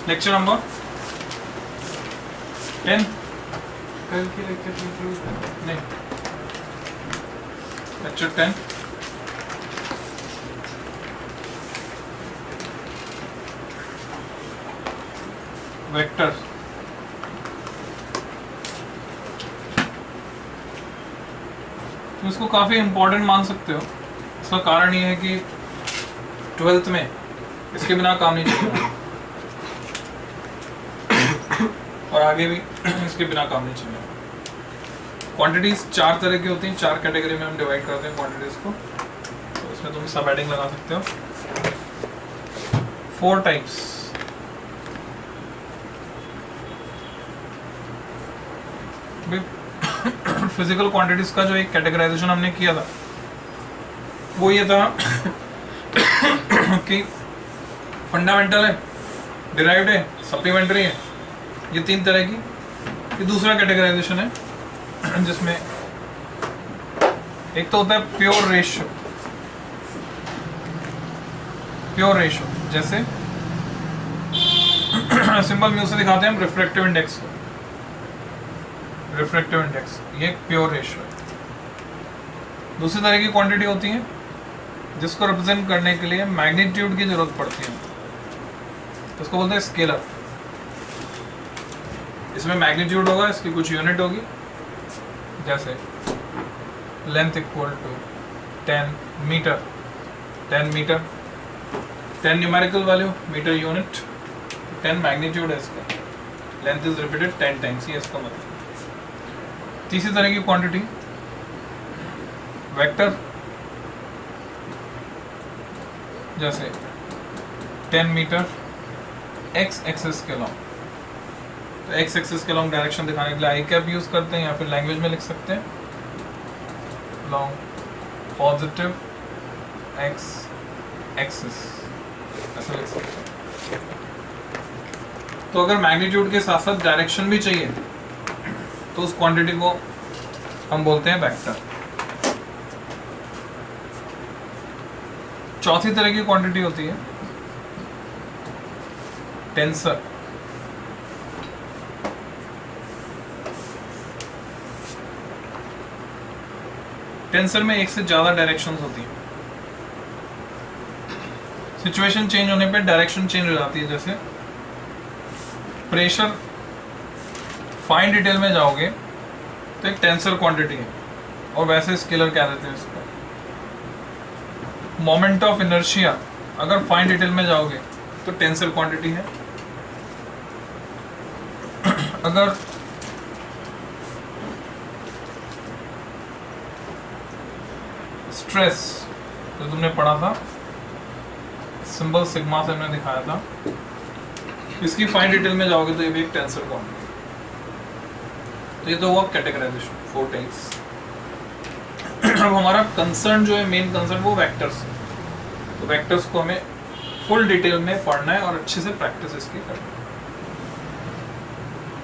Lecture number 10 कल की lecture नहीं, लेक्चर 10 वेक्टर। तुम इसको काफी इंपॉर्टेंट मान सकते हो। इसका कारण ये है कि 12th में इसके बिना काम नहीं चलेगा और आगे भी इसके बिना काम नहीं चलेगा। क्वांटिटीज 4 तरह की होती हैं, 4 कैटेगरी में हम डिवाइड करते हैं क्वांटिटीज को। तो इसमें तुम सब हेडिंग लगा सकते हो। 4 टाइप्स। फिजिकल क्वांटिटीज का जो एक कैटेगराइजेशन हमने किया था वो ये था कि फंडामेंटल है, डिराइव्ड है, सप्लीमेंट्री है, ये 3 तरह की। ये दूसरा कैटेगराइजेशन है जिसमें एक तो होता है प्योर रेशियो। प्योर रेशियो जैसे सिंपल म्यू से दिखाते हैं हम रिफ्रैक्टिव इंडेक्स को। रिफ्रैक्टिव इंडेक्स ये प्योर रेशियो है। दूसरी तरह की क्वांटिटी होती है जिसको रिप्रेजेंट करने के लिए मैग्नीट्यूड की जरूरत पड़ती है, तो उसको बोलते हैं स्केलर। इसमें मैग्नीट्यूड होगा, इसकी कुछ यूनिट होगी, जैसे length equal to 10 metre. 10 metre, 10 numerical value, metre unit, 10 magnitude है इसका। लेंथ इज रिपीटेड 10 टाइम्स, ये इसका मतलब। तीसरी तरह की क्वांटिटी वेक्टर, जैसे 10 मीटर x एक्सिस के लॉन्ग। तो x एक्सिस के लॉन्ग डायरेक्शन दिखाने के लिए आई कैप यूज करते हैं, या फिर लैंग्वेज में लिख सकते हैं लॉन्ग पॉजिटिव x एक्सिस, ऐसा लिख सकते हैं। तो अगर मैग्नीट्यूड के साथ साथ डायरेक्शन भी चाहिए तो उस क्वांटिटी को हम बोलते हैं वेक्टर। चौथी तरह की क्वांटिटी होती है टेंसर। टेंसर में एक से ज्यादा डायरेक्शंस होती हैं। सिचुएशन चेंज होने पे डायरेक्शन चेंज हो जाती है। जैसे प्रेशर, फाइन डिटेल में जाओगे तो एक टेंसर क्वांटिटी है, और वैसे स्केलर क्या देते हैं इसको। मोमेंट ऑफ इनर्शिया, अगर फाइन डिटेल में जाओगे तो टेंसर क्वांटिटी है। अगर स्ट्रेस जो तुमने पढ़ा था, सिंबल सिग्मा से हमने दिखाया था, इसकी फाइन डिटेल में जाओगे तो ये भी एक टेंसर क्वांटिटी। तो ये तो हुआ कैटेगराइजेशन, 4 टाइप्स। अब हमारा कंसर्न जो है, मेन कंसर्न वो वेक्टर्स है। तो वेक्टर्स को हमें फुल डिटेल में पढ़ना है और अच्छे से प्रैक्टिस इसकी करनी है।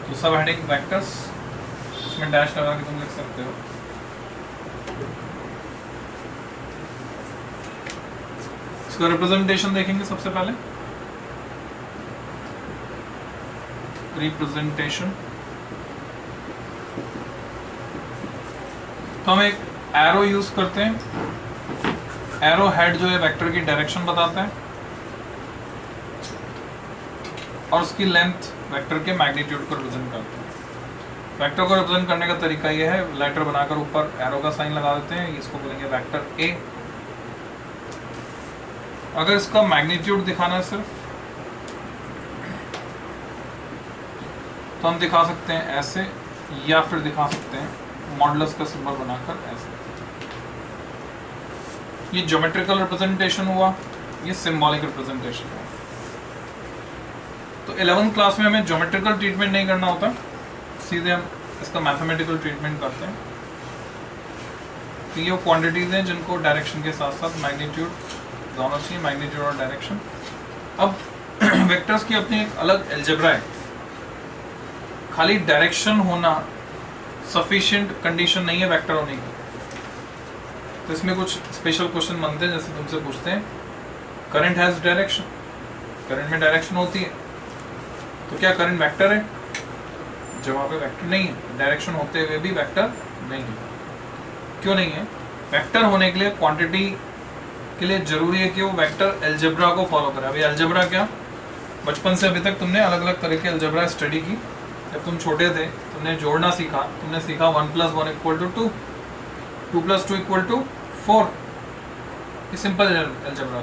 तो सब हेडिंग वेक्टर्स, इसमें डैश लगा के तुम लिख सकते हो। इसका रिप्रेजेंटेशन देखेंगे सबसे पहले। रिप्रेजेंटेशन, तो हम एक एरो यूज करते हैं। एरो हेड जो है वेक्टर की डायरेक्शन बताता है, और उसकी लेंथ वेक्टर के मैग्नीट्यूड को रिप्रेजेंट करता है। वेक्टर को रिप्रेजेंट करने का तरीका ये है, लेटर बनाकर ऊपर एरो का साइन लगा देते हैं, इसको बोलेंगे वेक्टर ए। अगर इसका मैग्नीट्यूड दिखाना है सिर्फ, तो हम दिखा सकते हैं ऐसे, या फिर दिखा सकते हैं मॉडुलस का सिंबल बनाकर ऐसे। ये ज्योमेट्रिकल रिप्रेजेंटेशन हुआ, ये सिंबॉलिक रिप्रेजेंटेशन हुआ। तो 11th क्लास में हमें ज्योमेट्रिकल ट्रीटमेंट नहीं करना होता, सीधे हम इसका मैथमेटिकल ट्रीटमेंट करते हैं। तो ये वो क्वांटिटीज हैं जिनको डायरेक्शन के साथ साथ मैग्नीट्यूड दोनों चाहिए, मैग्नीट्यूड और डायरेक्शन। अब वेक्टर्स की अपनी एक अलग अलजेब्रा है। खाली डायरेक्शन होना सफिशिएंट कंडीशन नहीं है वेक्टर होने की। तो इसमें कुछ स्पेशल क्वेश्चन बनते हैं, जैसे तुमसे पूछते हैं करंट हैज डायरेक्शन, करंट में डायरेक्शन होती है, तो क्या करंट वेक्टर है? जब वहाँ पे वेक्टर नहीं है, डायरेक्शन होते हुए भी वेक्टर नहीं है। क्यों नहीं है? वेक्टर होने के लिए, क्वांटिटी के लिए जरूरी है कि वो वेक्टर अलजेब्रा को फॉलो करे। अभी अलजेब्रा क्या, बचपन से अभी तक तुमने अलग अलग तरह के अलजेब्रा स्टडी की। जब तुम छोटे थे तुमने जोड़ना सीखा, तुमने सीखा 1 + 1 = 2, 2 + 2 = 4। ये सिंपल अलजेब्रा।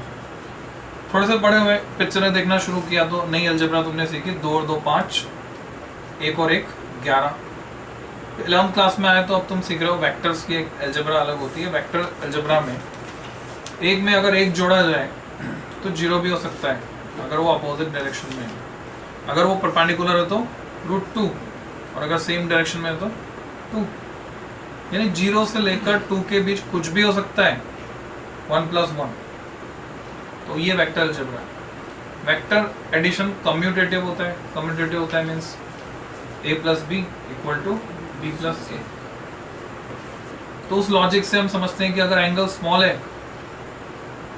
थोड़े से बड़े हुए, पिक्चरें देखना शुरू किया तो नई अलजेब्रा तुमने सीखी, 2 और 2 5, 1 और 1 11। 11th क्लास में आए तो अब तुम सीख रहे हो वेक्टर्स की एक अलजेब्रा अलग होती है। वेक्टर अलजेब्रा में एक में अगर एक जोड़ा जाए तो 0 भी हो सकता है अगर वो अपोजिट डायरेक्शन में है। अगर वो परपेंडिकुलर है तो √2, और अगर सेम डायरेक्शन में है तो 2। यानी 0 से लेकर 2 के बीच कुछ भी हो सकता है, 1 + 1। तो ये vector algebra. Vector addition commutative होता है। कम्यूटेटिव होता है means a + b = b + a। तो उस लॉजिक से हम समझते हैं कि अगर एंगल स्मॉल है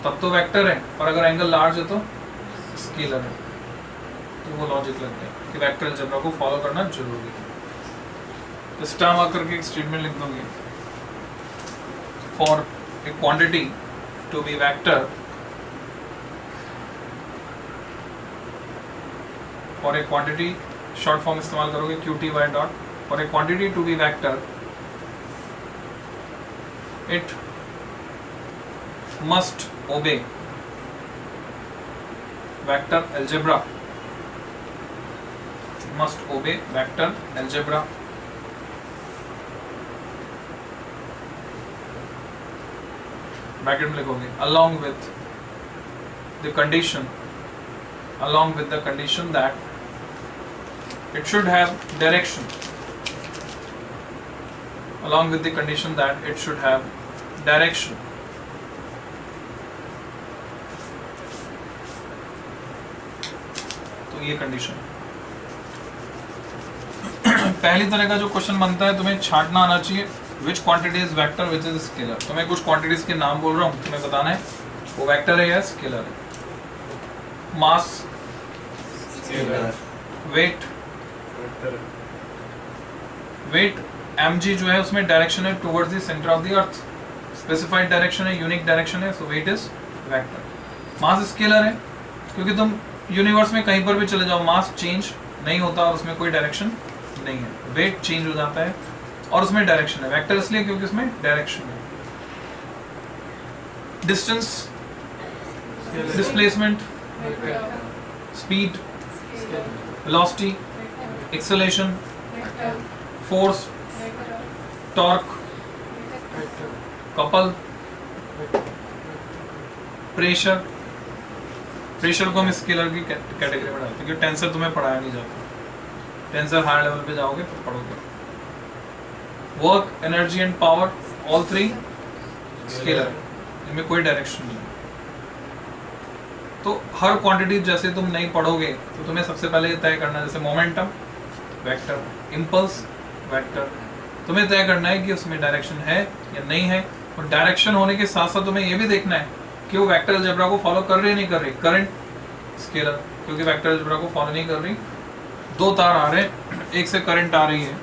तब तो वेक्टर है, और अगर एंगल लार्ज है तो स्केलर है। तो वो लॉजिक लगता है कि वेक्टर अलजेब्रा को फॉलो करना जरूरी है। इस टर्म आकर के एक स्टेटमेंट लिख दोगे, for a quantity to be vector, for a quantity, short form इस्तेमाल करोगे QTY dot, for a quantity to be vector it must obey vector algebra, must obey vector algebra। Bracket में लिखोगे along with the condition that it should have direction, along with the condition that it should have direction। ये condition. पहली तरह का जो question बनता है, तुम्हें छांटना आना चाहिए विच quantity is vector which is scalar. तुम्हें कुछ क्वांटिटीज के नाम बोल रहा हूँ, तुम्हें बताना है वो वेक्टर है या स्केलर है। मास, वेट, वेट mg जो है उसमें डायरेक्शन है towards the centre of the earth, specified direction है, यूनिक डायरेक्शन है, so weight is vector. Mass scalar है क्योंकि तुम यूनिवर्स में कहीं पर भी चले जाओ, मास चेंज नहीं होता और उसमें कोई डायरेक्शन नहीं है। वेट चेंज हो जाता है और उसमें डायरेक्शन है। वेक्टर इसलिए क्योंकि उसमें डायरेक्शन है। Distance, displacement, speed, velocity, acceleration, force, torque, couple, pressure. Pressure को हम स्केलर की कैटेगरी में डालते हैं क्योंकि टेंसर तुम्हें पढ़ाया नहीं जाता। टेंसर हायर लेवल पे जाओगे तो पढ़ोगे। Work, energy and power, all 3 scalar, इनमें कोई डायरेक्शन नहीं। तो हर क्वांटिटी जैसे तुम नहीं पढ़ोगे तो तुम्हें सबसे पहले तय करना है, जैसे मोमेंटम वेक्टर, इम्पल्स वेक्टर, तुम्हें तय करना है कि उसमें डायरेक्शन है या नहीं है। और डायरेक्शन होने के साथ साथ तुम्हें ये भी देखना है कि वो वेक्टर अलजेब्रा को फॉलो कर रही है नहीं कर रही। करंट स्केलर, क्योंकि वेक्टर अलजेब्रा को फॉलो नहीं कर रही। 2 तार आ रहे हैं, एक से करंट आ रही है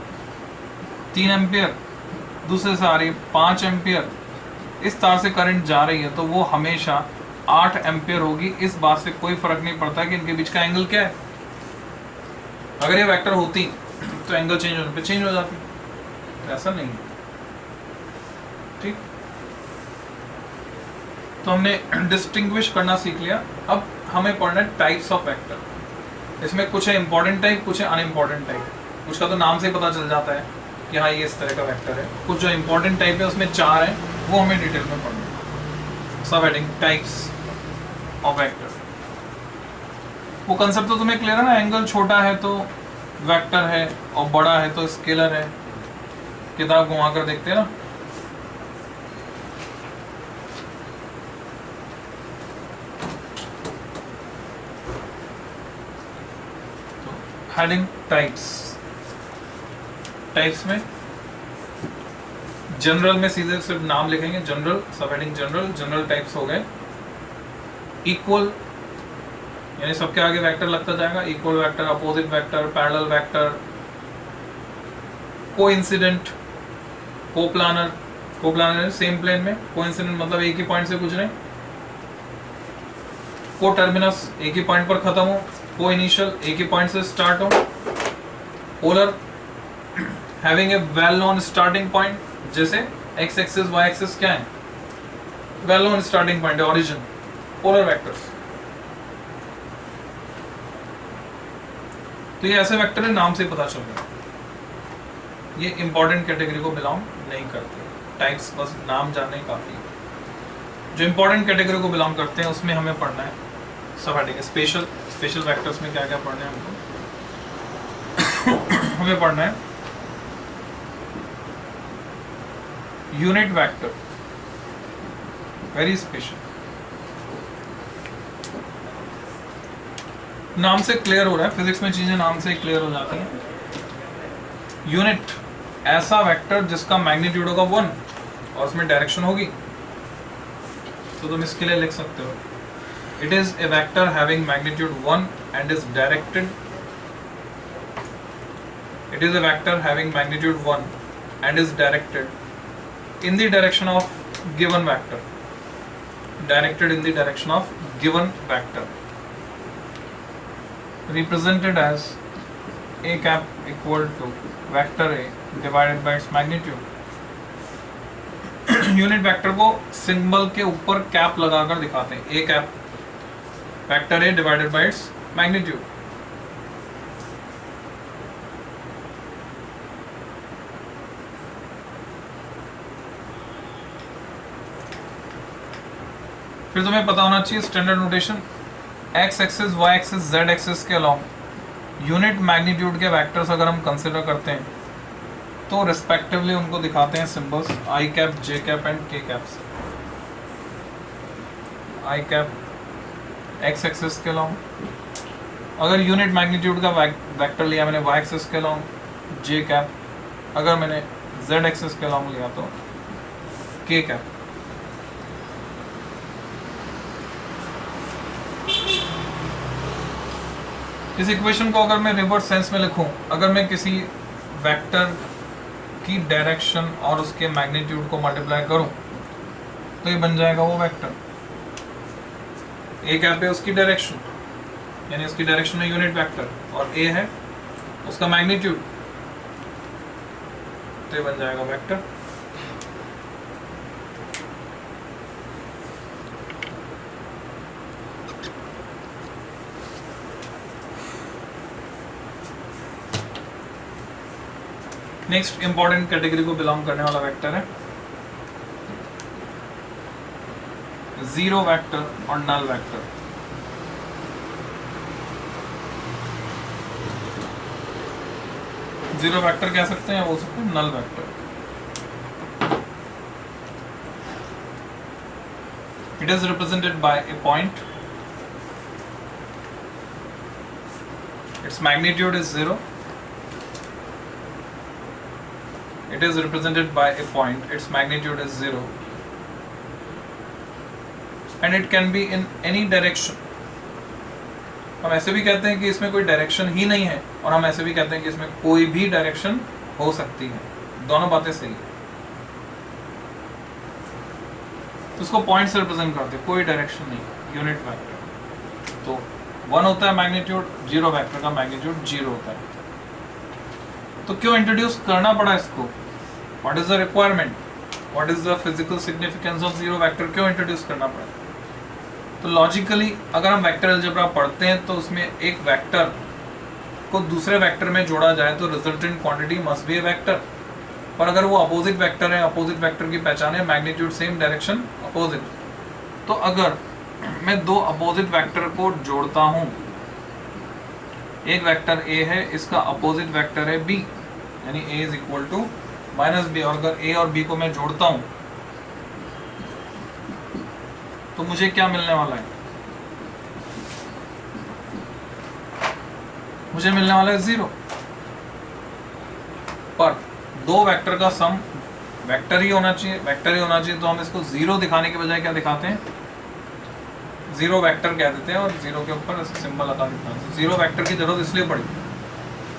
3 एम्पियर, दूसरे से आ रही है 5 एम्पियर। इस तार से करंट जा रही है तो वो हमेशा 8 एम्पियर होगी। इस बात से कोई फर्क नहीं पड़ता कि इनके बीच का एंगल क्या है। अगर ये वेक्टर होती तो एंगल चेंज होने पे चेंज हो जाती, तो ऐसा नहीं है। ठीक, तो हमने डिस्टिंग्विश करना सीख लिया। अब हमें पढ़ना है टाइप्स ऑफ वेक्टर। इसमें कुछ है इंपॉर्टेंट टाइप, कुछ है अनइम्पॉर्टेंट टाइप। कुछ का तो नाम से ही पता चल जाता है कि हाँ ये इस तरह का वेक्टर है। कुछ जो इंपॉर्टेंट टाइप है उसमें 4 है, वो हमें डिटेल में पढ़ना है। सब हेडिंग टाइप्स ऑफ वेक्टर। वो कंसेप्ट तो तुम्हें क्लियर है ना, एंगल छोटा है तो वेक्टर है और बड़ा है तो स्केलर है। किताब घुमा कर देखते हैं ना। Heading types. टाइप्स में जनरल में सीधे सिर्फ नाम लिखेंगे, जनरल, सब हेडिंग जनरल। जनरल टाइप्स हो गए इक्वल, यानी सबके आगे वेक्टर लगता जाएगा, equal vector, opposite vector, parallel vector, coincident, coplanar, coplanar same plane में, कोइंसिडेंट मतलब एक ही पॉइंट से गुजरे, को टर्मिनस एक ही पॉइंट पर खत्म हो, को इनिशियल एक ही पॉइंट से स्टार्ट हो, polar having a well known starting point, जैसे एक्स एक्सिस वाई एक्सिस क्या है, वेल नोन स्टार्टिंग पॉइंट है, ओरिजिन, पोलर वेक्टर्स। तो ये ऐसे वेक्टर है, नाम से पता चल रहा है ये इंपॉर्टेंट कैटेगरी को बिलोंग नहीं करते, टाइप्स बस नाम जानने काफी है। जो इंपॉर्टेंट कैटेगरी को बिलोंग करते हैं उसमें हमें पढ़ना है सब हटेंगे, स्पेशल वेक्टर्स में क्या क्या पढ़ना है हमको हमें पढ़ना है यूनिट वेक्टर, वेरी स्पेशल। नाम से क्लियर हो रहा है, फिजिक्स में चीजें नाम से क्लियर हो जाती हैं। यूनिट ऐसा वेक्टर जिसका मैग्नीट्यूड होगा 1 और उसमें डायरेक्शन होगी, तो तुम इसके लिए लिख सकते हो it is a vector having magnitude 1 and is directed, it is a vector having magnitude 1 and is directed in the direction of given vector, directed in the direction of given vector, represented as a cap equal to vector a divided by its magnitude। Unit vector को symbol के ऊपर cap लगाकर दिखाते हैं, a cap vector a divided by its magnitude। फिर तुम्हें पता होना चाहिए standard notation, x axis y axis z axis के अलोंग यूनिट मैग्नीट्यूड के वेक्टर्स अगर हम कंसिडर करते हैं तो रिस्पेक्टिवली उनको दिखाते हैं symbols I cap, J cap and के कैप्स। आई कैप एक्स एक्सिस के अलोंग, अगर यूनिट मैग्नीट्यूड का वेक्टर लिया मैंने वाई एक्सिस के अलोंग जे कैप, अगर मैंने जेड एक्सिस के अलोंग लिया तो के कैप। इस इक्वेशन को अगर मैं रिवर्स सेंस में लिखूं, अगर मैं किसी वेक्टर की डायरेक्शन और उसके मैग्नीट्यूड को मल्टीप्लाई करूं तो ये बन जाएगा वो वेक्टर। ए कैप है उसकी डायरेक्शन, यानी उसकी डायरेक्शन में यूनिट वेक्टर, और ए है उसका मैग्नीट्यूड, तो ये बन जाएगा वेक्टर। नेक्स्ट इंपॉर्टेंट कैटेगरी को बिलोंग करने वाला वेक्टर है जीरो वेक्टर और नल वेक्टर। जीरो वेक्टर कह सकते हैं, बोल सकते हैं null vector. It is represented by a point, its magnitude is 0। It is represented by a point, its magnitude is 0 and it can be in any direction। हम ऐसे भी कहते हैं कि इसमें कोई डायरेक्शन ही नहीं है, और हम ऐसे भी कहते हैं कि इसमें कोई भी डायरेक्शन हो सकती है, दोनों बातें सही है। तो उसको पॉइंट से रिप्रेजेंट करते हैं, कोई डायरेक्शन नहीं, यूनिट वेक्टर। तो 1 होता है मैग्नीट्यूड, जीरो वेक्टर का मैग्नीट्यूड 0 होता है। तो क्यों इंट्रोड्यूस करना पड़ा इसको? What is the requirement, what is the physical significance of zero vector, क्यों इंट्रोड्यूस करना पड़ा? तो लॉजिकली अगर हम वेक्टर अलजेब्रा पढ़ते हैं तो उसमें एक वेक्टर को दूसरे वेक्टर में जोड़ा जाए तो resultant quantity must be A vector. पर अगर वो अपोजिट वेक्टर है, अपोजिट वेक्टर की पहचान है मैग्नीट्यूड सेम, डायरेक्शन अपोजिट। तो अगर मैं दो अपोजिट वेक्टर को जोड़ता हूं, एक वेक्टर ए है, इसका अपोजिट वेक्टर है बी, यानी a is equal to minus b, और अगर ए और बी को मैं जोड़ता हूं तो मुझे क्या मिलने वाला है? मुझे मिलने वाला है 0। पर दो वेक्टर का सम वेक्टर ही होना चाहिए, वेक्टर ही होना चाहिए, तो हम इसको 0 दिखाने के बजाय क्या दिखाते हैं? जीरो वेक्टर कह देते हैं और जीरो के ऊपर सिंबल लगा देते हैं। जीरो वेक्टर की जरूरत इसलिए पड़ी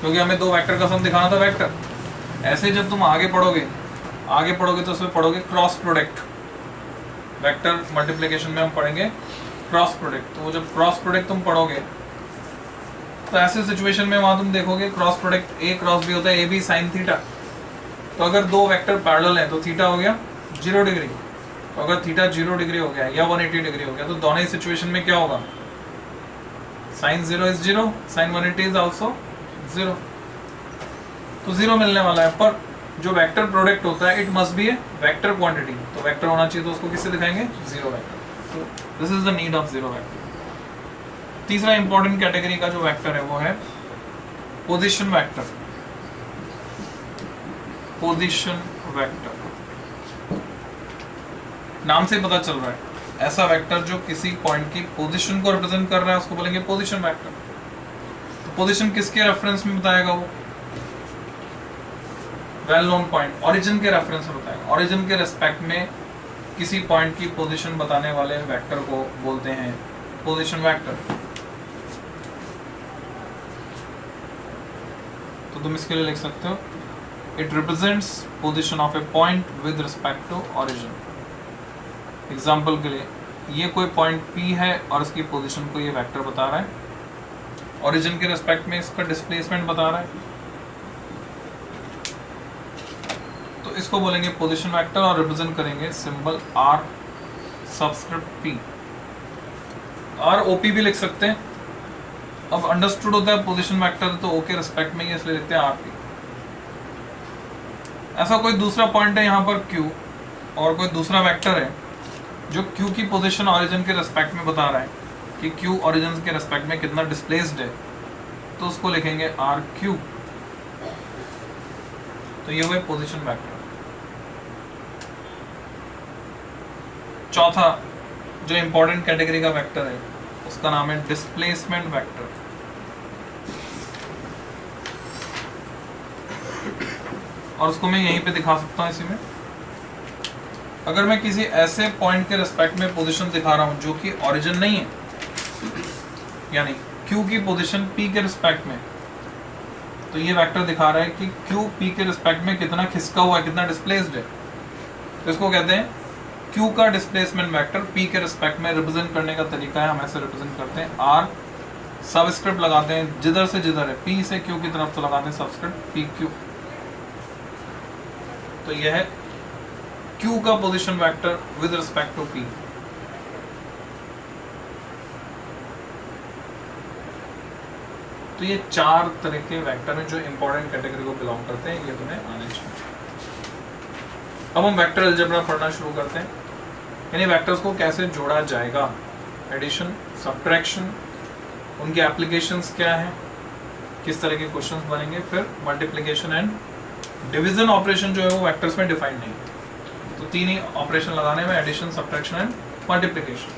क्योंकि हमें दो वेक्टर का सम दिखाना था वेक्टर। ऐसे जब तुम आगे पढ़ोगे तो उसमें पढ़ोगे क्रॉस प्रोडक्ट। वेक्टर मल्टीप्लिकेशन में हम पढ़ेंगे क्रॉस प्रोडक्ट। तो वो जब क्रॉस प्रोडक्ट तुम पढ़ोगे तो ऐसे सिचुएशन में वहां तुम देखोगे cross product a cross b होता है, ए बी साइन थीटा। तो अगर दो वेक्टर पैरेलल हैं तो थीटा हो गया 0 डिग्री। तो अगर थीटा 0 डिग्री हो गया या 180 डिग्री हो गया तो दोनों ही सिचुएशन में क्या होगा, sine 0 is 0, sine 180 is also 0। तो 0 मिलने वाला है। पर जो वेक्टर प्रोडक्ट होता है it must be A vector quantity. तो वेक्टर होना चाहिए तो उसको किससे दिखाएंगे, जीरो वेक्टर। तो this is the need of zero vector. तीसरा इंपॉर्टेंट कैटेगरी का जो वेक्टर है वो है पोजीशन वेक्टर। पोजीशन वेक्टर नाम से पता चल रहा है ऐसा वेक्टर जो किसी पॉइंट की पोजीशन को रिप्रेजेंट कर रहा है उसको बोलेंगे पोजीशन वेक्टर। तो पोजीशन किसके रेफरेंस में बताएगा, वो वेल नोन पॉइंट ओरिजिन के रेफरेंस में बताएगा। ओरिजिन के रिस्पेक्ट में किसी पॉइंट की पोजीशन बताने वाले वेक्टर को बोलते हैं पोजीशन वेक्टर। तो तुम इसके लिए लिख सकते हो it represents position of a point with respect to origin. Example के लिए ये कोई पॉइंट P है और इसकी पोजीशन को ये वेक्टर बता रहा है, ओरिजिन के रिस्पेक्ट में इसका डिस्प्लेसमेंट बता रहा है, तो इसको बोलेंगे पोजीशन वेक्टर और रिप्रेजेंट करेंगे symbol R subscript P। ROP भी लिख सकते हैं। अब अंडरस्टूड होता है पोजीशन वेक्टर तो O के रिस्पेक्ट में ही इसलिए लिखते हैं RP। ऐसा कोई दूसरा पॉइंट है यहाँ पर Q और कोई दूसरा वेक्टर है जो Q की पोजीशन ओरिजिन के रिस्पेक्ट में बता रहा है कि Q ओरिजिन के रिस्पेक्ट में कितना डिस्प्लेस्ड है, तो उसको लिखेंगे RQ। तो ये हुए पोजीशन वेक्टर। चौथा जो इंपॉर्टेंट कैटेगरी का वेक्टर है उसका नाम है डिस्प्लेसमेंट वेक्टर। और उसको मैं यहीं पे दिखा सकता हूं इसी में। अगर मैं किसी ऐसे पॉइंट के रिस्पेक्ट में पोजीशन दिखा रहा हूं जो कि ओरिजिन नहीं है, यानी Q की पोजीशन P के रिस्पेक्ट में, तो ये वेक्टर दिखा रहा है कि Q P के रिस्पेक्ट में कितना खिसका हुआ है, कितना डिस्प्लेस्ड है। तो इसको कहते हैं Q का डिस्प्लेसमेंट वेक्टर P के रिस्पेक्ट में रिप्रेजेंट करने का तरीका है, हम ऐसे रिप्रेजेंट करते हैं। R सबस्क्रिप्ट लगाते हैं जिधर से जिधर है, P से Q की तरफ तो लगाते हैं सबस्क्रिप्ट PQ। तो यह है Q का position vector with respect to P। तो ये चार तरह के वेक्टर हैं जो इंपॉर्टेंट कैटेगरी को बिलोंग करते हैं, ये तुम्हें आने चाहिए। अब हम वेक्टर अलजेब्रा पढ़ना शुरू करते हैं, यानी वेक्टर्स को कैसे जोड़ा जाएगा, एडिशन, सब्ट्रैक्शन, उनके एप्लीकेशंस क्या हैं, किस तरह के क्वेश्चंस बनेंगे, फिर मल्टीप्लिकेशन एंड डिवीजन ऑपरेशन जो है वो वेक्टर्स में डिफाइंड नहीं है। तो तीन ही ऑपरेशन लगाने में, एडिशन, सब्ट्रैक्शन एंड मल्टीप्लिकेशन।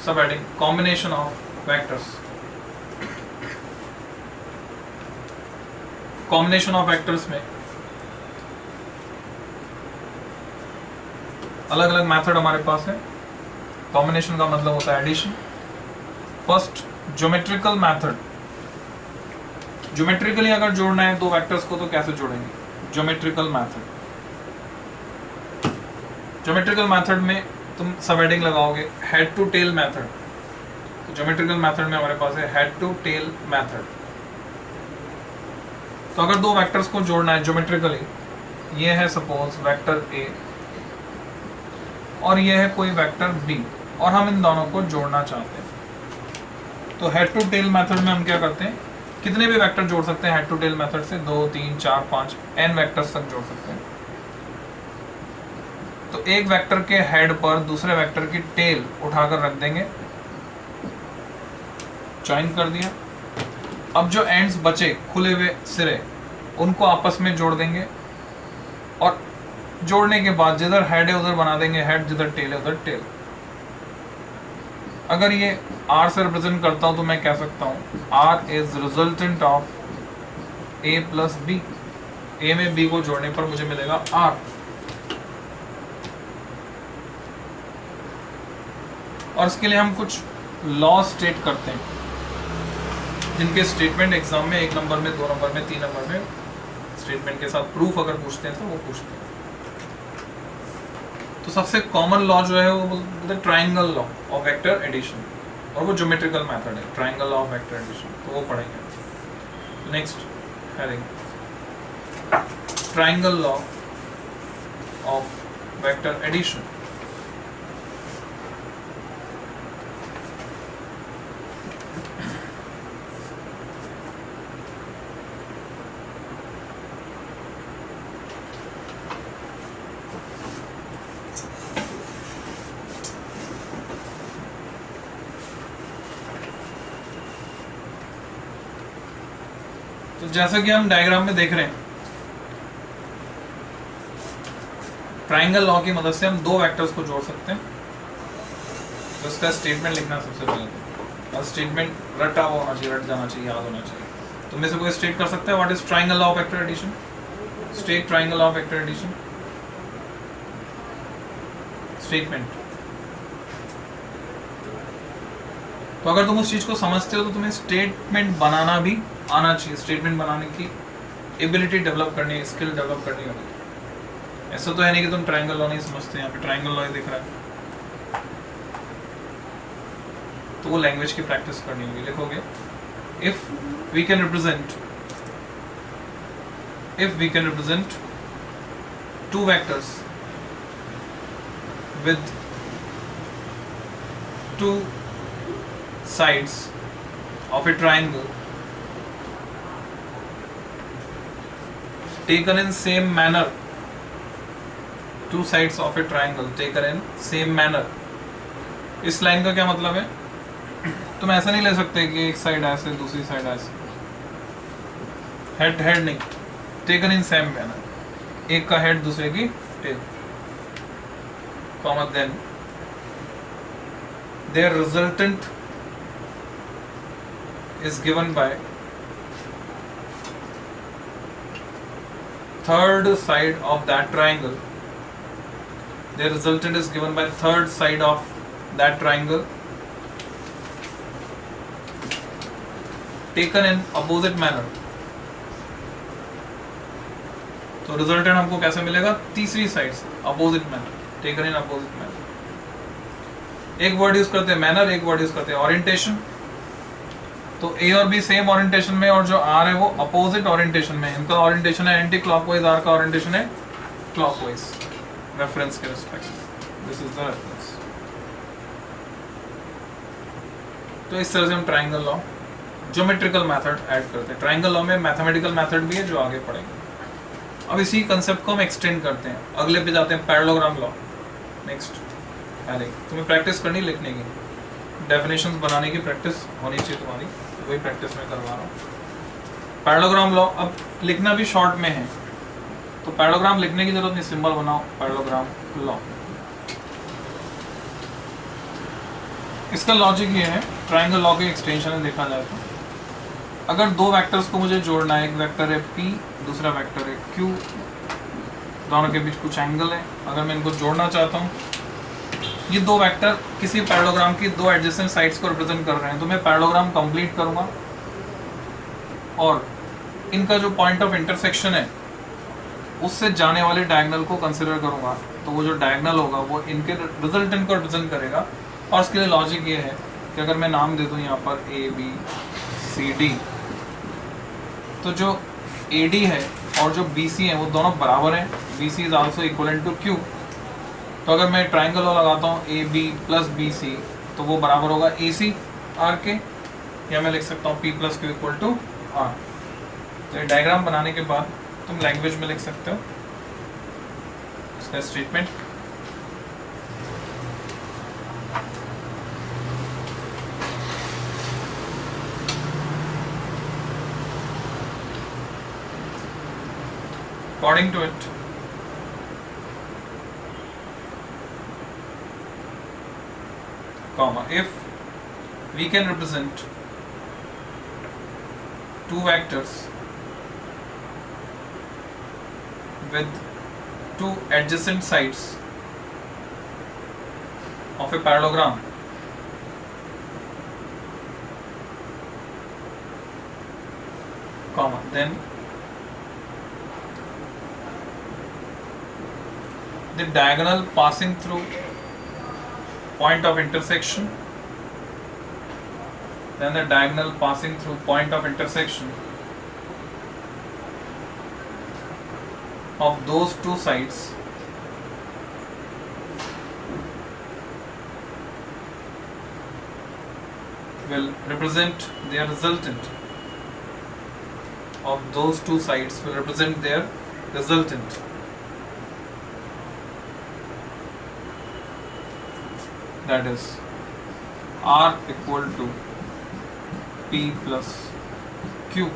सब adding combination of vectors. Combination of vectors में अलग अलग मेथड हमारे पास है। कॉम्बिनेशन का मतलब होता है addition. First geometrical method. Geometrically अगर जोड़ना है दो वेक्टर्स को तो कैसे जोड़ेंगे, ज्योमेट्रिकल मेथड। ज्योमेट्रिकल मेथड में तुम सब हेडिंग लगाओगे हेड टू टेल मेथड। तो ज्योमेट्रिकल मेथड में हमारे पास है हेड टू टेल मेथड। तो अगर दो वेक्टर्स को जोड़ना है ज्योमेट्रिकली, ये है सपोज वेक्टर ए और ये है कोई वेक्टर बी, और हम इन दोनों को जोड़ना चाहते हैं, तो हेड टू टेल मेथड में हम क्या करते हैं, कितने भी वेक्टर जोड़ सकते हैं हेड टू टेल मेथड से, 2 3 4 5 n वेक्टर्स तक जोड़ सकते हैं। तो एक वेक्टर के हेड पर दूसरे वेक्टर की टेल उठाकर रख देंगे, ज्वाइन कर दिया। अब जो एंड्स बचे खुले हुए सिरे उनको आपस में जोड़ देंगे, और जोड़ने के बाद जिधर हेड है उधर बना देंगे हेड, जिधर टेल है उधर टेल। अगर ये R से रिप्रेजेंट करता हूं तो मैं कह सकता हूं R is resultant of A plus B। A में B को जोड़ने पर मुझे मिलेगा R। और इसके लिए हम कुछ लॉ स्टेट करते हैं, जिनके स्टेटमेंट एग्जाम में 1 नंबर में, 2 नंबर में, 3 नंबर में स्टेटमेंट के साथ प्रूफ अगर पूछते हैं तो वो पूछते हैं। तो सबसे कॉमन लॉ जो है वो बोलते हैं triangle law of vector addition, और वो ज्योमेट्रिकल मेथड है, triangle law of vector addition, तो वो पढ़ेंगे। Next heading, triangle law of vector addition. तो जैसा कि हम डायग्राम में देख रहे हैं, ट्राइंगल लॉ की मदद से हम 2 वेक्टर्स को जोड़ सकते हैं। तो इसका स्टेटमेंट लिखना सबसे पहले, और स्टेटमेंट रटा हुआ होना चाहिए, रट जाना चाहिए, याद होना चाहिए। तो में से कोई स्टेट कर सकता है what is triangle law of vector addition? State triangle law of vector addition. Statement. तो अगर तुम उस चीज को समझते हो तो तुम्हें स्टेटमेंट बनाना भी आना चाहिए, स्टेटमेंट बनाने की एबिलिटी डेवलप करनी, स्किल डेवलप करनी होगी। ऐसा तो है नहीं कि तुम ट्राइंगल लॉ नहीं समझते, यहाँ पे ट्राइंगल लॉ ही दिख रहा है, तो वो लैंग्वेज की प्रैक्टिस करनी होगी। लिखोगे if we can represent 2 vectors with 2 sides of a triangle taken in same manner, 2 sides of a triangle taken in same manner। इस लाइन का क्या मतलब है? तुम ऐसा नहीं ले सकते कि एक साइड ऐसे दूसरी साइड ऐसे, हेड हेड नहीं, टेकन इन सेम मैनर, एक का हेड दूसरे की tell, comma then their resultant is given by third side of that triangle, their resultant is given by third side of that triangle taken in opposite manner। तो resultant हमको कैसे मिलेगा? तीसरी side से, opposite manner, taken in opposite manner. एक word use करते हैं manner, एक वर्ड यूज करते हैं ओरिएंटेशन। तो ए और बी सेम ओरिएंटेशन में, और जो आर है वो अपोजिट ओरिएंटेशन में। इनका ओरिएंटेशन है एंटी क्लॉकवाइज, आर का ओरिएंटेशन है क्लॉकवाइज, रेफरेंस के respect. This is the reference. तो इस तरह से हम triangle law, geometrical method add करते हैं। ट्राइंगल लॉ में मैथमेटिकल मेथड भी है जो आगे पढ़ेंगे। अब इसी कंसेप्ट को हम एक्सटेंड करते हैं, अगले पे जाते हैं, पैरेललोग्राम लॉ। नेक्स्ट हेडिंग, तुम्हें प्रैक्टिस करनी लिखने की, डेफिनेशंस बनाने की प्रैक्टिस होनी चाहिए तुम्हारी, वही प्रैक्टिस मैं करवा रहा हूँ। पैरेललोग्राम लॉ अब लिखना भी शॉर्ट में है, तो पैरेललोग्राम लिखने की जरूरत नहीं, सिंबल बनाओ, पैरेललोग्राम लॉ। इसका लॉजिक ये है, ट्राइंगल लॉ के एक्सटेंशन में देखा जाए तो अगर 2 वेक्टर्स को मुझे जोड़ना है, एक वेक्टर है P, दूसरा वेक्टर है Q, दोनों के बीच कुछ एंगल है, अगर मैं इनको जोड़ना चाहता हूँ, ये 2 वेक्टर किसी पैरेललोग्राम की 2 एडजेसेंट साइड्स को रिप्रेजेंट कर रहे हैं, तो मैं पैरेललोग्राम कंप्लीट करूंगा और इनका जो पॉइंट ऑफ इंटरसेक्शन है उससे जाने वाले डायगोनल को कंसिडर करूंगा। तो वो जो डायगोनल होगा वो इनके रिजल्टेंट को रिप्रेजेंट करेगा। और इसके लिए लॉजिक ये है कि अगर मैं नाम दे दूँ यहाँ पर ABCD, तो जो AD है और जो BC है वो दोनों बराबर हैं, BC is also equivalent to Q। तो अगर मैं ट्राइंगल लगाता हूँ AB प्लस BC, तो वो बराबर होगा AC R के, या मैं लिख सकता हूँ P plus Q equal to R। तो ये डायग्राम बनाने के बाद तुम लैंग्वेज में लिख सकते हो इसका statement. According to it, comma, if we can represent 2 vectors with 2 adjacent sides of a parallelogram comma, then the diagonal passing through point of intersection, then the diagonal passing through point of intersection of those two sides will represent their resultant. Of those two sides will represent their resultant. That is R equal to P plus Q.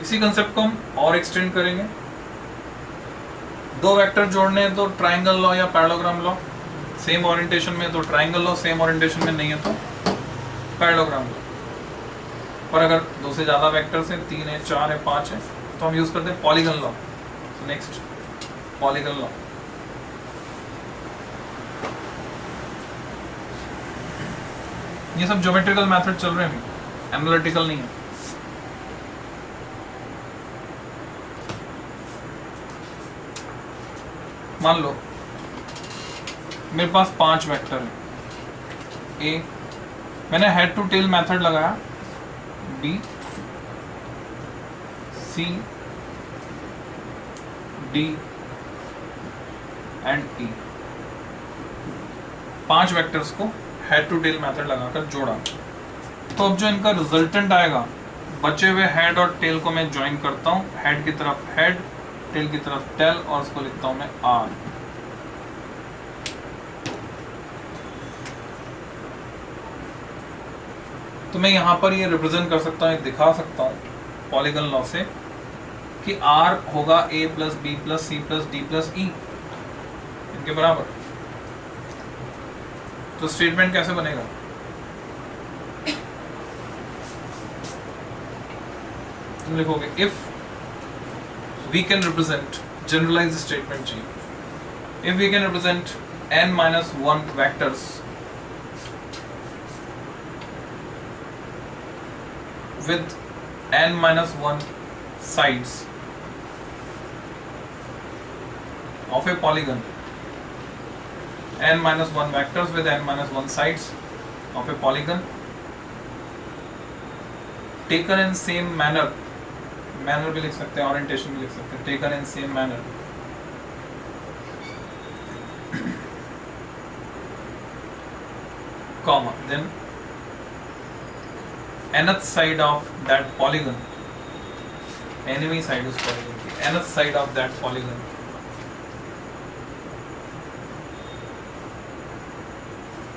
इसी concept को हम और extend करेंगे. दो vector जोड़ने हैं तो triangle law या पैरेललोग्राम लॉ. सेम ओरिएंटेशन में तो ट्राइंगल लॉ, सेम ओरिएंटेशन में नहीं है तो पैरेललोग्राम लॉ. और अगर दो से ज्यादा वेक्टर्स हैं, 3 है, 4 है, 5 है, तो हम यूज करते हैं polygon law. Next polygon law. ये सब ज्योमेट्रिकल मेथड चल रहे हैं, एनालिटिकल नहीं है. मान लो मेरे पास 5 वेक्टर है. ए, मैंने हेड टू टेल मेथड लगाया. B, C, d and e. 5 vectors को हेड टू टेल मेथड लगाकर जोड़ा. तो अब जो इनका रिजल्टेंट आएगा, बचे हुए हेड और टेल को मैं ज्वाइन करता हूं. हेड की तरफ हेड, टेल की तरफ टेल, और उसको लिखता हूं मैं आर. तो मैं यहां पर ये रिप्रेजेंट कर सकता हूं, दिखा सकता हूं पॉलीगन लॉ से कि आर होगा a plus b plus C plus D plus e, इनके बराबर. तो स्टेटमेंट कैसे बनेगा? तुम लिखोगे if we can represent, generalize the statement G. If we can represent n minus 1 vectors with n minus 1 sides of a polygon, n minus 1 vectors with n minus 1 sides of a polygon taken in same manner, manner भी लिख सकते हैं, orientation भी लिख सकते हैं, taken in same manner. Comma, then nth side of that polygon, एनिमी side उस पॉलीगन की, nth side of that polygon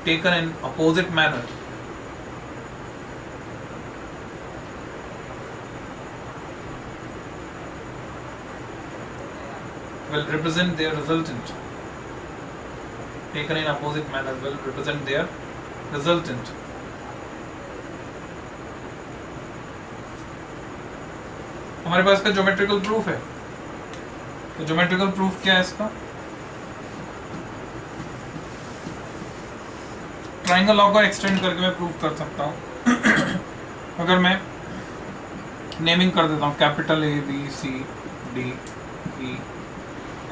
taken in opposite manner will represent their resultant. Taken in opposite manner will represent their resultant. हमारे पास का geometrical proof है. तो geometrical proof क्या है इसका? ट्राइंगल लॉ को एक्सटेंड करके मैं प्रूफ कर सकता हूं. अगर मैं नेमिंग कर देता हूं, capital A B C D E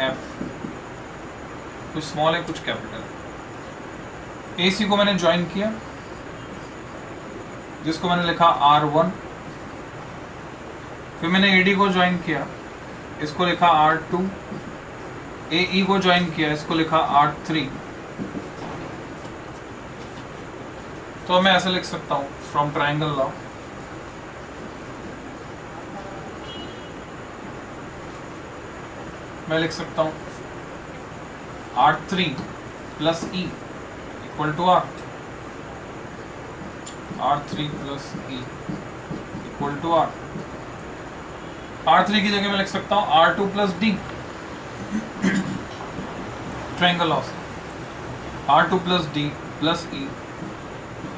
F, कुछ स्मॉल है कुछ कैपिटल. ए सी को मैंने ज्वाइन किया, जिसको मैंने लिखा R1. फिर मैंने ए डी को ज्वाइन किया, इसको लिखा R2. ए ई को ज्वाइन किया, इसको लिखा R3. तो मैं ऐसे लिख सकता हूं फ्रॉम ट्राइंगल लॉ, मैं लिख सकता हूं R3 plus E equal to R. R3 plus E equal to R. R3 की जगह मैं लिख सकता हूं R2 plus D, triangle law से. R2 plus D plus E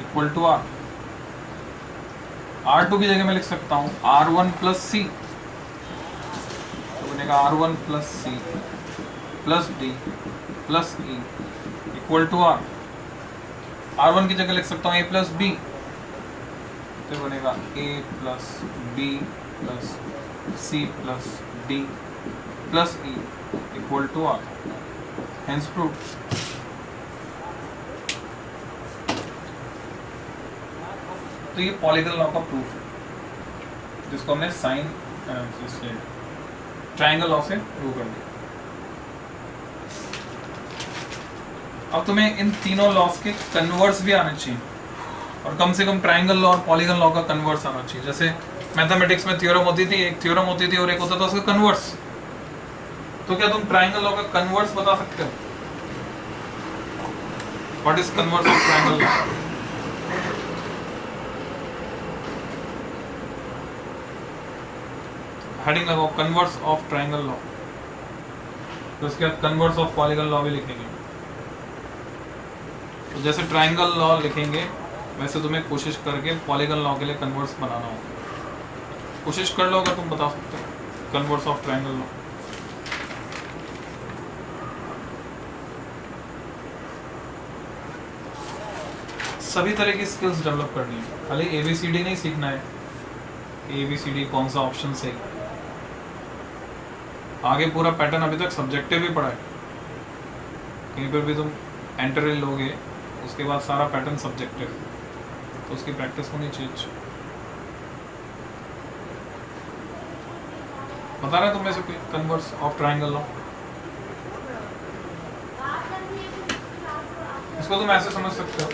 equal to R. R2 की जगह मैं लिख सकता हूं R1 plus C, R1 plus C plus D plus E equal to R. R1 की जगह लिख सकता हूँ a प्लस बी, तो बनेगा a plus b plus C plus D plus E equal to r, hence proved. तो ये polygon law का प्रूफ है, जिसको हमने साइन ट्रायंगल लॉ से प्रूव कर दिया। अब तुम्हें इन तीनों लॉस के कन्वर्स भी आने चाहिए, और कम से कम ट्रायंगल लॉ और पॉलीगन लॉ का कन्वर्स आना चाहिए। जैसे मैथमेटिक्स में थ्योरम होती थी, एक थ्योरम होती थी और एक होता था उसका कन्वर्स। तो क्या तुम ट्रायंगल लॉ का कन्वर्स बता सकते हो? What is converse of triangle law? Heading लगाओ कन्वर्स ऑफ ट्रायंगल लॉ, तो उसके बाद कन्वर्स ऑफ पॉलीगन लॉ भी लिखेंगे। तो जैसे ट्रायंगल लॉ लिखेंगे वैसे तुम्हें कोशिश करके पॉलीगन लॉ के लिए कन्वर्स बनाना होगा। कोशिश कर लो, अगर तुम बता सकते हो कन्वर्स ऑफ ट्रायंगल लॉ। सभी तरह की स्किल्स डेवलप करनी है, खाली ABCD नहीं सीखना है। ABCD कौन सा ऑप्शन सही, आगे पूरा पैटर्न अभी तक सब्जेक्टिव ही पढ़ा है। कहीं पर भी तुम एंटर लोगे उसके बाद सारा पैटर्न सब्जेक्टिव, तो उसकी प्रैक्टिस होनी चाहिए। बता रहे तुम्हें से कोई कन्वर्स ऑफ ट्रायंगल लॉ? इसको तुम ऐसे समझ सकते हो,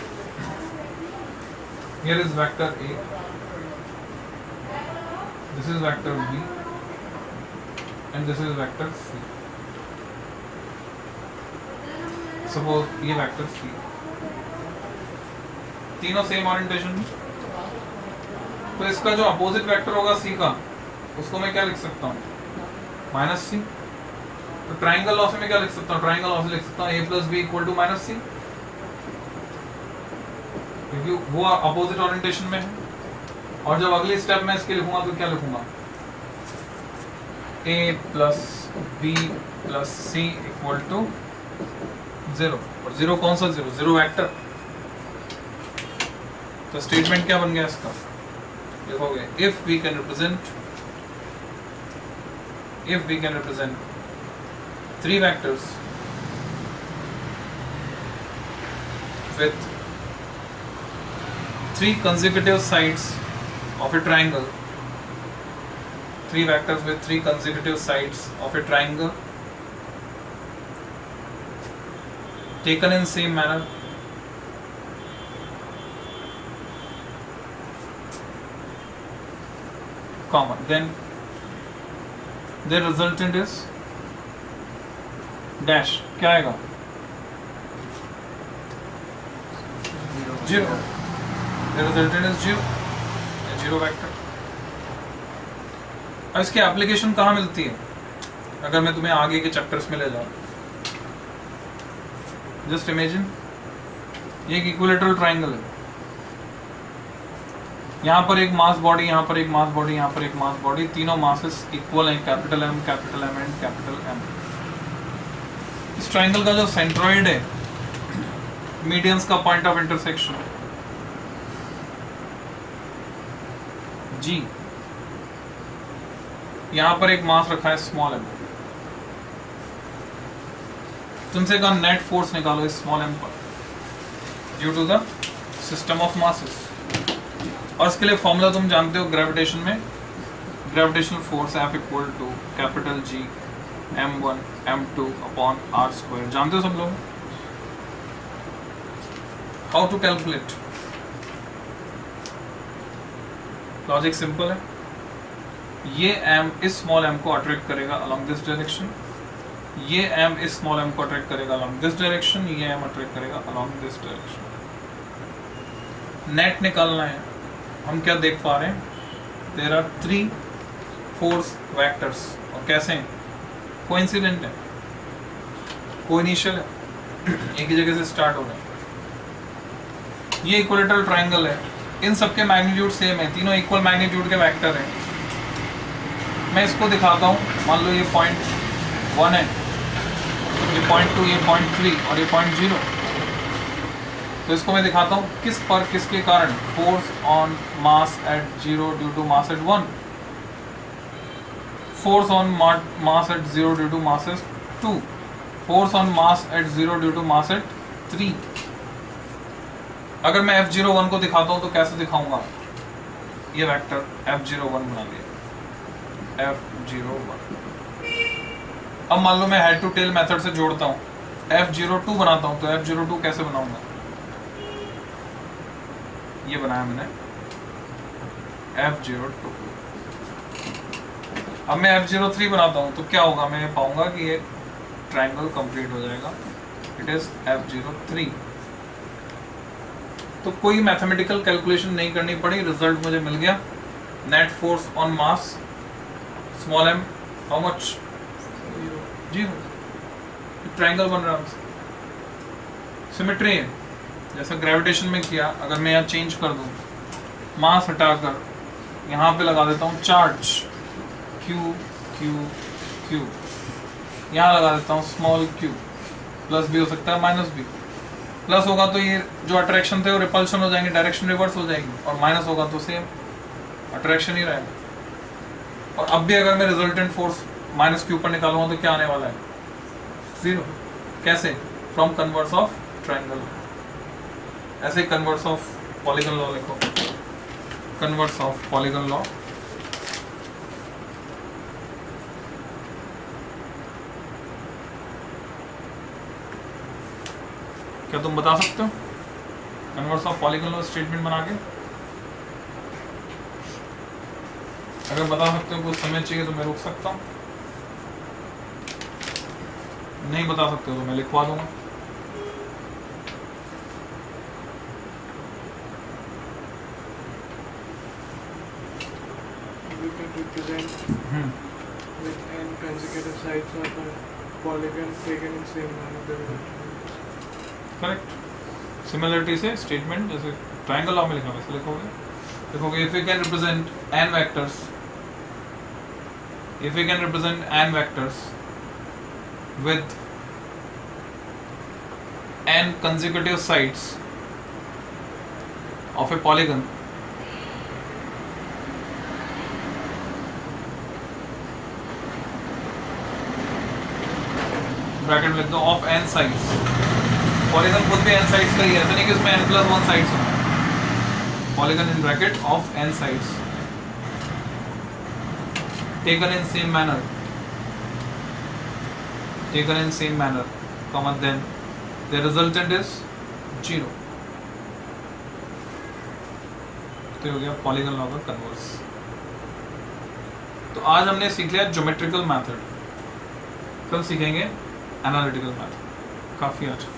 here is vector A, this is vector B and this is vector C. Suppose ये vector C, तीनों सेम ओरिएंटेशन में, तो इसका जो अपोजिट वेक्टर होगा C का, उसको मैं क्या लिख सकता हूँ? Minus C। तो ट्रायंगल लॉ से मैं क्या लिख सकता हूँ? ट्रायंगल लॉ से लिख सकता हूँ a plus b equal to minus C, क्योंकि वो अपोजिट ओरिएंटेशन में है। और जब अगली स्टेप में इसके लिखूंगा तो क्या लिखूंगा? a plus b plus c equal to 0, और 0 कौन सा 0? 0 वेक्टर। तो स्टेटमेंट क्या बन गया इसका? लिखोगे if we can represent 3 vectors with 3 consecutive sides of a triangle, 3 vectors with 3 consecutive sides of a triangle taken in same manner, comma, then their resultant is dash, क्या आएगा? 0. The resultant is 0, a 0 vector. अब इसकी application कहाँ मिलती है? अगर मैं तुम्हें आगे के चैप्टर्स में ले जाऊँ, जस्ट इमेजिन ये एक इक्विलेटरल ट्राइंगल है। यहाँ पर एक मास बॉडी, यहाँ पर एक मास बॉडी, यहाँ पर एक मास बॉडी, तीनों मासेस इक्वल हैं, capital M and capital M। इस ट्राइंगल का जो सेंट्रॉइड है, मीडियंस का पॉइंट ऑफ इंटरसेक्शन G, यहां पर एक मास रखा है स्मॉल m। तुमसे कहा नेट फोर्स निकालो इस स्मॉल m पर due to the system of masses, और इसके लिए फॉर्मूला तुम जानते हो ग्रेविटेशन में, gravitational force F equal to capital G m1 m2 upon r², जानते हो सब लोग? How to calculate? Logic simple है, ये m इस स्मॉल m को अट्रैक्ट करेगा अलोंग दिस डायरेक्शन, ये m इस स्मॉल m को अट्रैक्ट करेगा अलोंग दिस डायरेक्शन, ये m अट्रैक्ट करेगा अलोंग दिस डायरेक्शन। नेट निकालना है, हम क्या देख पा रहे हैं? देयर आर 3 फोर्स वेक्टर्स, और कैसे हैं? कोइंसिडेंट है, कोइनिशियल है, एक ही जगह से स्टार्ट हो रहा है। ये इक्विलेटरल ट्रायंगल है, इन सबके मैग्नीट्यूड सेम है, तीनों इक्वल मैग्नीट्यूड के वेक्टर हैं। मैं इसको दिखाता हूँ, मान लो ये पॉइंट 1 है, ये पॉइंट 2, ये पॉइंट 3 और ये पॉइंट 0। तो इसको मैं दिखाता हूँ किस पर किसके कारण, force on mass at 0 due to mass at 1, force on mass at 0 due to mass at 2, force on mass at 0 due to mass at 3। अगर मैं F01 को दिखाता हूँ तो कैसे दिखाऊंगा, ये वेक्टर F01 बना लिया, F01। अब मान लो मैं हेड टू टेल मेथड से जोड़ता हूँ, F02 बनाता हूँ, तो F02 कैसे बनाऊंगा, ये बनाया मैंने F02। अब मैं F03 बनाता हूँ तो क्या होगा, मैं पाऊंगा कि ये ट्रायंगल कंप्लीट हो जाएगा, इट इज F03। तो कोई मैथमेटिकल कैलकुलेशन नहीं करनी पड़ी, रिजल्ट मुझे मिल गया। Net force on mass small m how much, 0। Triangle बन रहा है, सिमेट्री है, जैसा ग्रेविटेशन में किया। अगर मैं यहाँ चेंज कर दूँ, मास हटाकर यहाँ पे लगा देता हूँ चार्ज Q Q Q, यहाँ लगा देता हूँ स्मॉल q, प्लस भी हो सकता है माइनस भी। प्लस होगा तो ये जो अट्रैक्शन थे वो रिपल्शन हो जाएंगे, डायरेक्शन रिवर्स हो जाएगी, और माइनस होगा तो सेम अट्रैक्शन ही रहेगा। और अब भी अगर मैं रिजल्टेंट फोर्स माइनस q पर निकालूंगा तो क्या आने वाला है, 0। कैसे, फ्रॉम कन्वर्स ऑफ ट्रायंगल, ऐसे कन्वर्स ऑफ पॉलीगन लॉ लिखो, कन्वर्स ऑफ पॉलीगन लॉ। क्या तुम बता सकते हो converse of polygon law statement बना के? अगर बता सकते हो, कुछ समय चाहिए तो मैं रुक सकता हूँ, नहीं बता सकते हो तो मैं लिखवा दूंगा। We can represent with n consecutive sides of a polygon taken in same manner. Correct, similarity से स्टेटमेंट, जैसे ट्रायंगल लॉ में लिखा वैसे लिखोगे if we can represent n vectors, if we can represent n vectors with n consecutive sides of a polygon, bracket में लिख दो of n sides, polygon खुद भी n साइड्स का ही है, ऐसा नहीं कि उसमें n+1 साइड्स हो, polygon in bracket of n sides taken in same manner, taken in same manner, comma then the resultant is 0। तो हो गया पॉलीगन लॉ का कन्वर्स। तो आज हमने सीख लिया ज्योमेट्रिकल मेथड, कल सीखेंगे एनालिटिकल मेथड। काफी अच्छा।